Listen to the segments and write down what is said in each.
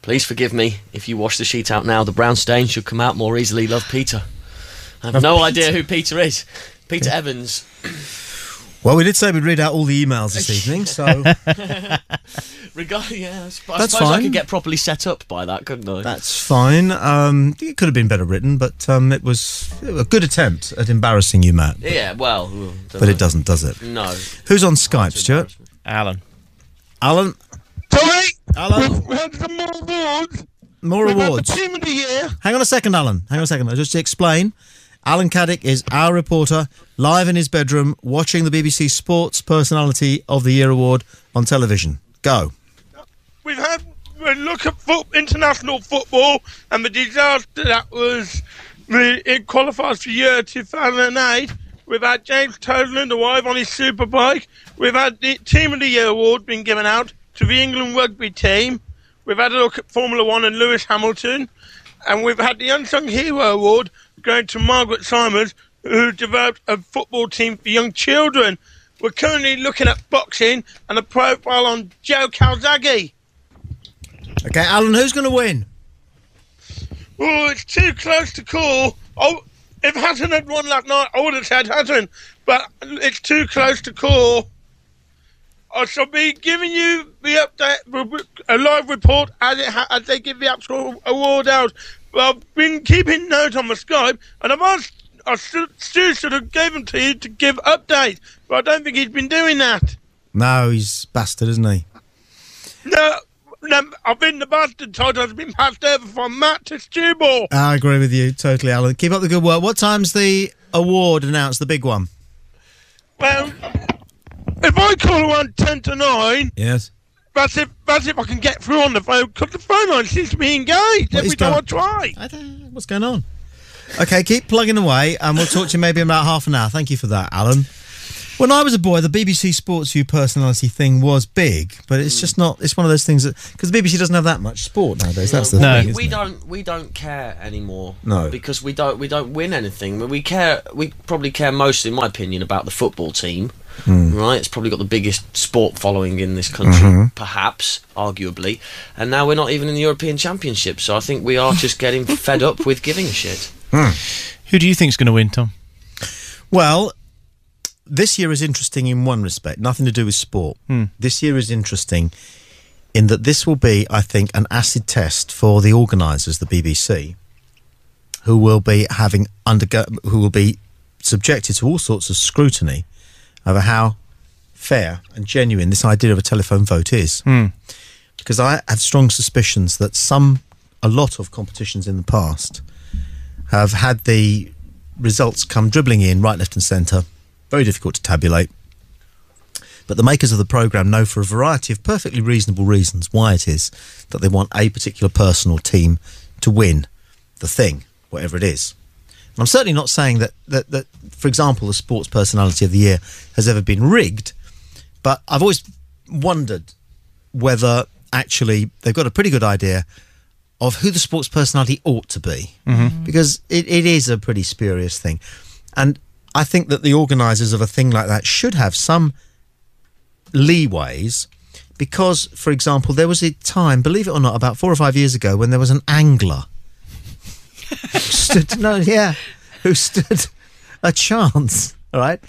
Please forgive me if you wash the sheet out now. The brown stain should come out more easily. Love, Peter. I have no idea who Peter is. Peter Evans. Well, we did say we'd read out all the emails this evening, so... I suppose fine. I could get properly set up by that, couldn't I? That's fine. It could have been better written, but it was a good attempt at embarrassing you, Matt. Yeah, well... But it doesn't, does it? No. Who's on Skype, Stuart? Alan. Alan? Sorry! Alan? We had some more awards. More awards. The team of the year. Hang on a second, Alan. Just to explain, Alan Caddick is our reporter, live in his bedroom, watching the BBC Sports Personality of the Year award on television. Go. We've had a look at international football and the disaster that was it qualifies for year 2008. We've had James Toland arrive on his superbike. We've had the Team of the Year award being given out to the England rugby team. We've had a look at Formula 1 and Lewis Hamilton. And we've had the Unsung Hero award going to Margaret Simons, who developed a football team for young children. We're currently looking at boxing and a profile on Joe Calzaghe. Okay, Alan, who's going to win? Oh, it's too close to call. Oh, if Hatton had won that night, I would have said Hatton, but it's too close to call. I shall be giving you the update, a live report as they give the actual award out. But I've been keeping note on the Skype, and I've asked Stu should have given to you to give updates, but I don't think he's been doing that. No, he's bastard, isn't he? No, I think the bastard title has been passed over from Matt to Stu Ball. I agree with you totally, Alan. Keep up the good work. What time's the award announced, the big one? Well, if I call around 10 to 9... Yes. That's if I can get through on the phone, because the phone line seems to be engaged every time I try. I don't know. What's going on? Okay, keep plugging away, and we'll talk to you maybe in about half an hour. Thank you for that, Alan. When I was a boy, the BBC Sports View personality thing was big, but it's just not. It's one of those things that, because the BBC doesn't have that much sport nowadays. That's the thing. We don't care anymore. No, because we don't win anything. We probably care most, in my opinion, about the football team. Right, it's probably got the biggest sport following in this country, perhaps, arguably, and now we're not even in the European Championship. So I think we are just getting fed up with giving a shit. Who do you think's going to win, Tom? Well, this year is interesting in one respect, nothing to do with sport. This year is interesting in that this will be, I think, an acid test for the organisers, the BBC, who will be subjected to all sorts of scrutiny over how fair and genuine this idea of a telephone vote is. Because I have strong suspicions that a lot of competitions in the past have had the results come dribbling in right, left and centre, very difficult to tabulate. But the makers of the programme know for a variety of perfectly reasonable reasons why it is that they want a particular person or team to win the thing, whatever it is. I'm certainly not saying that, for example, the Sports Personality of the Year has ever been rigged, but I've always wondered whether actually they've got a pretty good idea of who the sports personality ought to be, because it is a pretty spurious thing. And I think that the organisers of a thing like that should have some leeways, because, for example, there was a time, believe it or not, about 4 or 5 years ago when there was an angler who stood a chance, all right?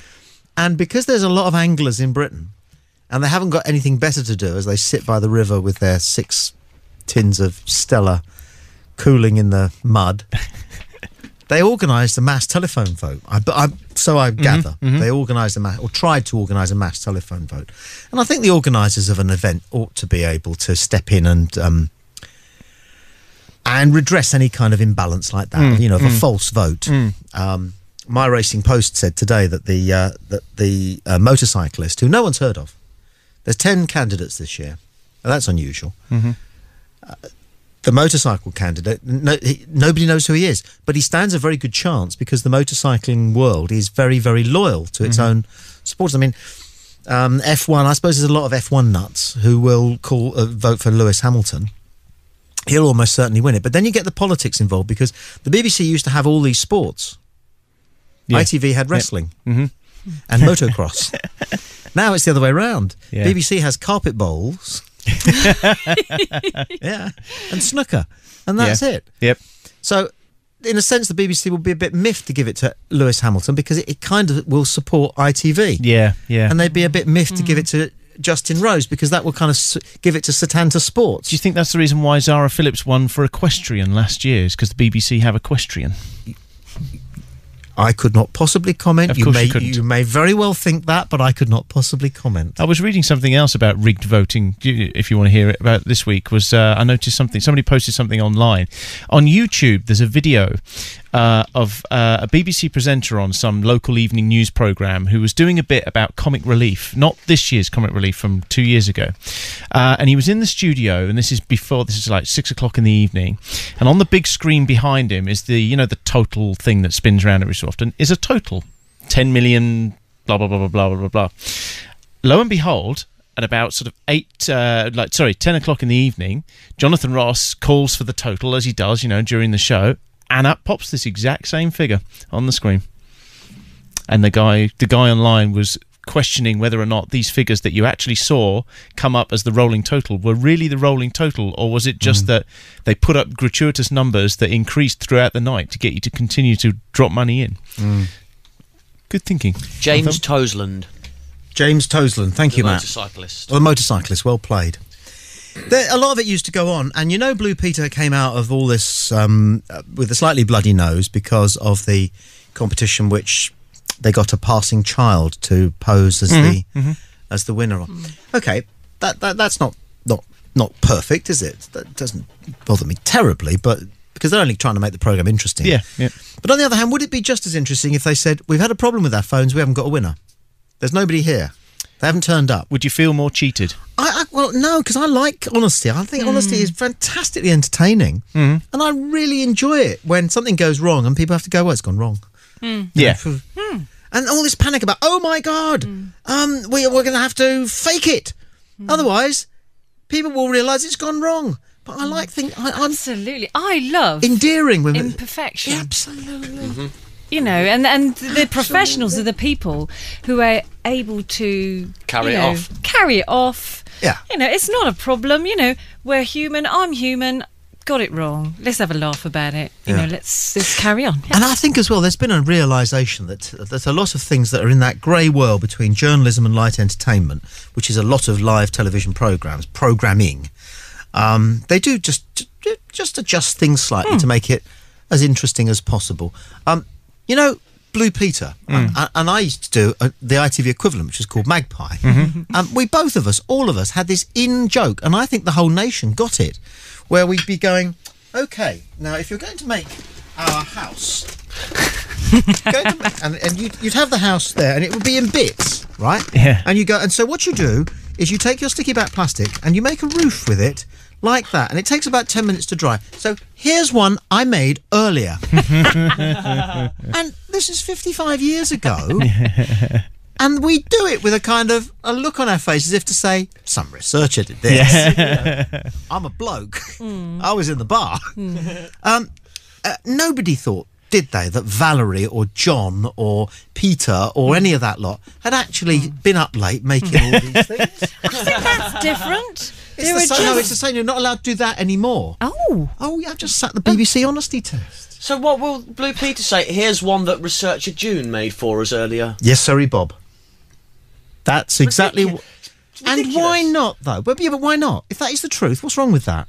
And because there's a lot of anglers in Britain, and they haven't got anything better to do as they sit by the river with their 6 tins of Stella cooling in the mud, they organised a mass telephone vote. So I gather. They organised tried to organise a mass telephone vote. And I think the organisers of an event ought to be able to step in and redress any kind of imbalance like that, of a false vote. My Racing Post said today that the motorcyclist, who no one's heard of, there's 10 candidates this year. Now, that's unusual. The motorcycle candidate, nobody knows who he is, but he stands a very good chance because the motorcycling world is very, very loyal to its own supporters. I mean, F1, I suppose there's a lot of F1 nuts who will vote for Lewis Hamilton. He'll almost certainly win it. But then you get the politics involved, because the BBC used to have all these sports. Yeah. ITV had wrestling and motocross. Now it's the other way around. Yeah. BBC has carpet bowls Yeah, and snooker, and that's it. Yep. So, in a sense, the BBC will be a bit miffed to give it to Lewis Hamilton because it kind of will support ITV. Yeah, yeah. And they'd be a bit miffed to give it to Justin Rose because that will kind of give it to Setanta Sports. Do you think that's the reason why Zara Phillips won for Equestrian last year? Is because the BBC have Equestrian? I could not possibly comment. Of course you couldn't. You may very well think that, but I could not possibly comment. I was reading something else about rigged voting, if you want to hear it, about this week. I noticed somebody posted something online. On YouTube, there's a video of a BBC presenter on some local evening news programme who was doing a bit about comic relief, not this year's comic relief from 2 years ago. And he was in the studio, and this is like 6 o'clock in the evening, and on the big screen behind him is the total thing that spins around every so often, is a total 10 million blah blah blah blah blah blah blah. Lo and behold, at about sort of 10 o'clock in the evening, Jonathan Ross calls for the total, as he does, during the show, and up pops this exact same figure on the screen. And the guy online was questioning whether or not these figures that you actually saw come up as the rolling total were really the rolling total, or was it just that they put up gratuitous numbers that increased throughout the night to get you to continue to drop money in. Good thinking. James Toseland. James Toseland, thank you, Matt. Motorcyclist. The motorcyclist, well played. A lot of it used to go on, and Blue Peter came out of all this with a slightly bloody nose because of the competition which they got a passing child to pose as the winner on. Okay, that's not perfect, is it? That doesn't bother me terribly, but because they're only trying to make the programme interesting. Yeah. But on the other hand, would it be just as interesting if they said, we've had a problem with our phones, we haven't got a winner? There's nobody here. They haven't turned up. Would you feel more cheated? Well, no, because I like honesty. I think honesty is fantastically entertaining, and I really enjoy it when something goes wrong and people have to go, well, it's gone wrong. Yeah. And all this panic about, oh my God, we're going to have to fake it. Otherwise, people will realise it's gone wrong. But I like things. Absolutely. I love endearing women. Imperfection. Yeah, absolutely. And the professionals are the people who are able to carry it off. Yeah. It's not a problem. We're human. I'm human. Got it wrong. Let's have a laugh about it. Let's carry on. Yeah. And I think as well, there's been a realisation that there's a lot of things that are in that grey world between journalism and light entertainment, which is a lot of live television programming. They do just adjust things slightly to make it as interesting as possible. Blue Peter, and I used to do the ITV equivalent, which is called Magpie. We all of us had this in-joke, and I think the whole nation got it, where we'd be going, OK, now if you're going to make our house, and you'd have the house there, and it would be in bits, right? Yeah. And you go, and so what you do is you take your sticky back plastic and you make a roof with it, like that, and it takes about 10 minutes to dry. So here's one I made earlier. And this is 55 years ago. And we do it with a look on our face as if to say, some researcher did this. Yeah. I'm a bloke. I was in the bar. Nobody thought, did they, that Valerie or John or Peter or any of that lot had actually been up late making all these things? I think that's different. It's the same. You're not allowed to do that anymore. Oh, yeah, I've just sat the BBC honesty test. So what will Blue Peter say? Here's one that researcher June made for us earlier. Yes, sorry, Bob. That's exactly... And why not, though? But why not? If that is the truth, what's wrong with that?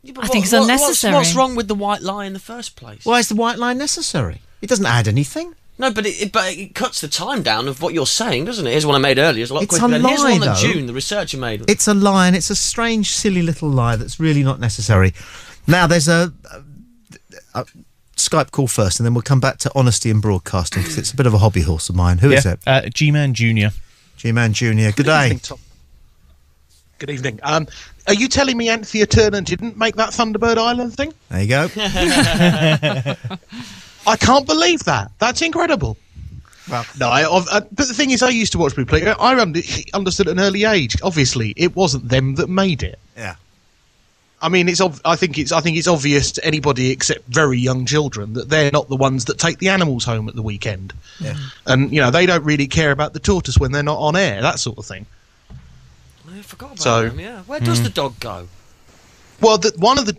Yeah, I think it's unnecessary. What's wrong with the white lie in the first place? Why is the white lie necessary? It doesn't add anything. No, but it cuts the time down of what you're saying, doesn't it? Here's one I made earlier. It's a lot quicker than here's one that June, the researcher, made. It's a lie, and it's a strange, silly little lie that's really not necessary. Now, there's a Skype call first, and then we'll come back to honesty in broadcasting, because it's a bit of a hobby horse of mine. Who is it? G-Man Jr. G-Man Jr. Good day. Evening, Tom. Good evening. Are you telling me Anthea Turner didn't make that Thunderbird Island thing? There you go. I can't believe that. That's incredible. Well, no, but the thing is, I used to watch Blue Peter. I understood at an early age. Obviously, it wasn't them that made it. Yeah. I mean, I think it's obvious to anybody except very young children that they're not the ones that take the animals home at the weekend. Yeah. And they don't really care about the tortoise when they're not on air. That sort of thing. I forgot about So- them. Yeah, where does the dog go? Well, one of the